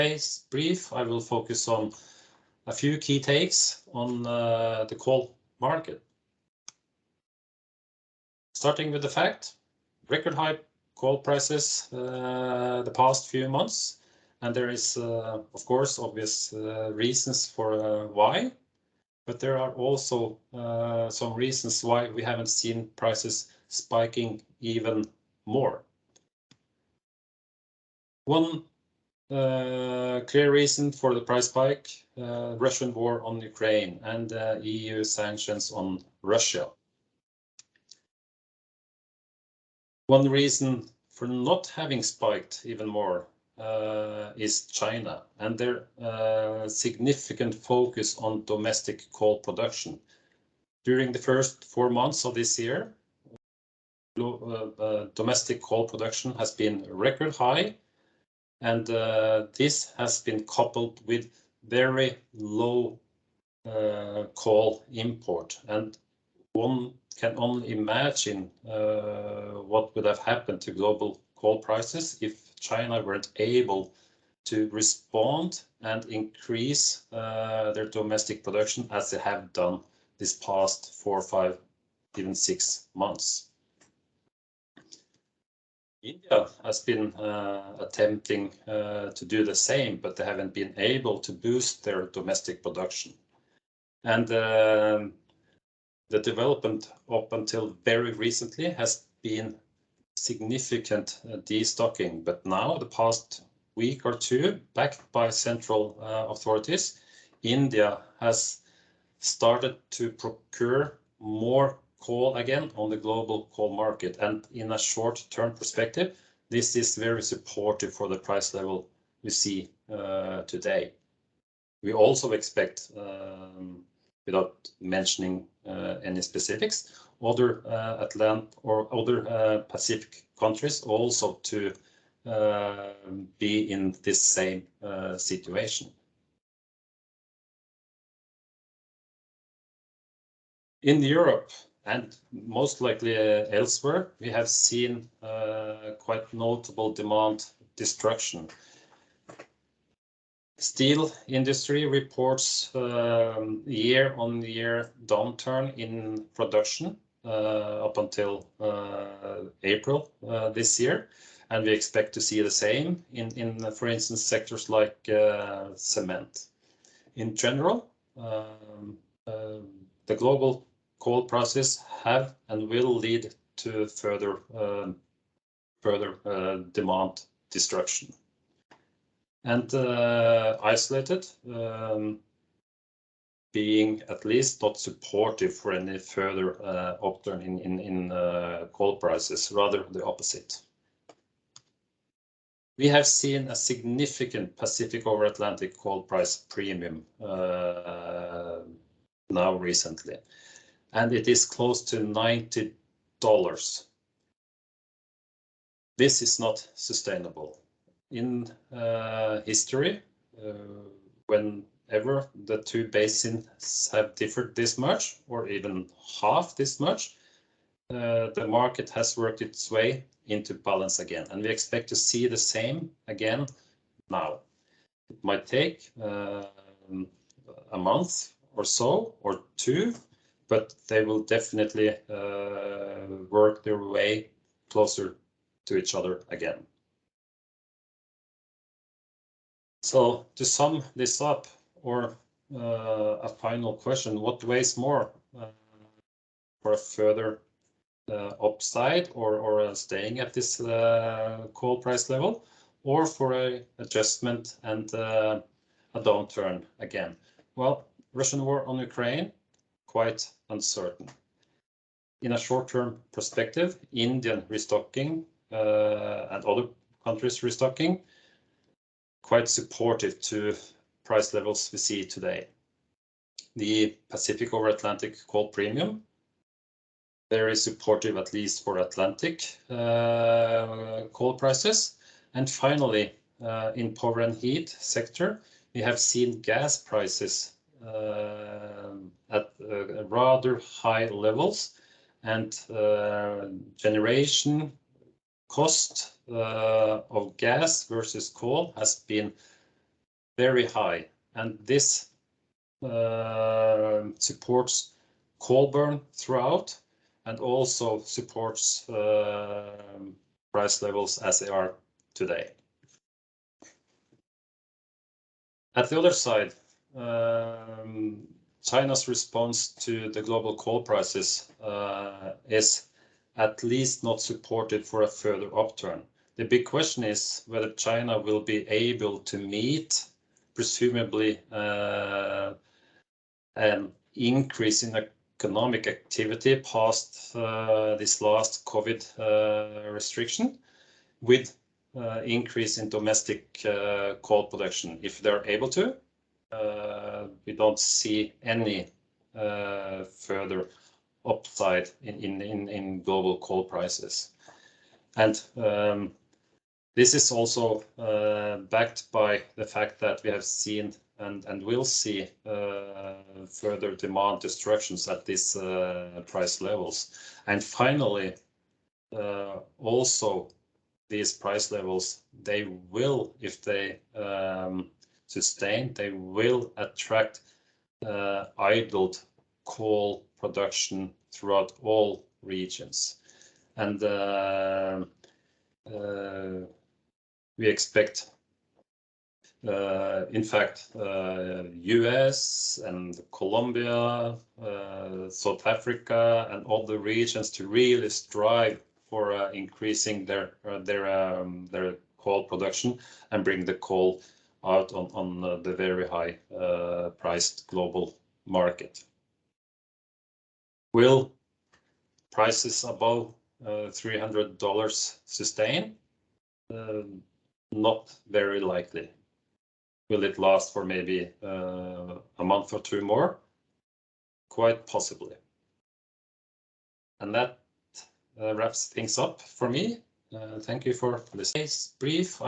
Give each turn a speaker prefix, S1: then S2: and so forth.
S1: today's brief, I will focus on a few key takes on the coal market. Starting with the fact, record high coal prices the past few months, and there is, of course, obvious reasons for why, but there are also some reasons why we haven't seen prices spiking even more. One clear reason for the price spike, Russian war on Ukraine and EU sanctions on Russia. One reason for not having spiked even more is China and their significant focus on domestic coal production. During the first 4 months of this year, domestic coal production has been record high, and this has been coupled with very low coal import. And one can only imagine what would have happened to global coal prices if China weren't able to respond and increase their domestic production as they have done this past 4, 5, even 6 months. India has been attempting to do the same, but they haven't been able to boost their domestic production. And the development up until very recently has been significant destocking, but now the past week or two, backed by central authorities, India has started to procure more coal again on the global coal market, and in a short-term perspective, this is very supportive for the price level we see today. We also expect, without mentioning any specifics, other Pacific countries also to be in this same situation. In Europe, and most likely elsewhere, we have seen quite notable demand destruction. Steel industry reports year-on-year downturn in production up until April this year, and we expect to see the same in for instance, sectors like cement. In general, the global coal prices have and will lead to further demand destruction. And isolated, being at least not supportive for any further upturn in coal prices, rather the opposite. We have seen a significant Pacific over Atlantic coal price premium now recently, and it is close to $90. This is not sustainable. In history, whenever the two basins have differed this much, or even half this much, the market has worked its way into balance again, and we expect to see the same again now. It might take a month or so, or two, but they will definitely work their way closer to each other again. So to sum this up, or a final question, what weighs more for a further upside or staying at this coal price level, or for an adjustment and a downturn again? Well, Russian war on Ukraine, quite uncertain. In a short-term perspective, Indian restocking and other countries restocking, quite supportive to price levels we see today. The Pacific over Atlantic coal premium, very supportive at least for Atlantic coal prices. And finally, in power and heat sector, we have seen gas prices at rather high levels, and generation cost of gas versus coal has been very high, and this supports coal burn throughout and also supports price levels as they are today. At the other side, China's response to the global coal prices is at least not supported for a further upturn. The big question is whether China will be able to meet, presumably, an increase in economic activity past this last COVID restriction with increase in domestic coal production. If they're able to, we don't see any further upside in global coal prices. And this is also backed by the fact that we have seen and will see further demand destructions at these price levels. And finally, also these price levels, they will, if they sustain, they will attract idled coal production throughout all regions. And we expect, in fact, US and Colombia, South Africa, and other regions to really strive for increasing their coal production and bring the coal out on the very high priced global market. Will prices above $300 sustain? Not very likely. Will it last for maybe a month or two more? Quite possibly. And that wraps things up for me. Thank you for listening. Brief.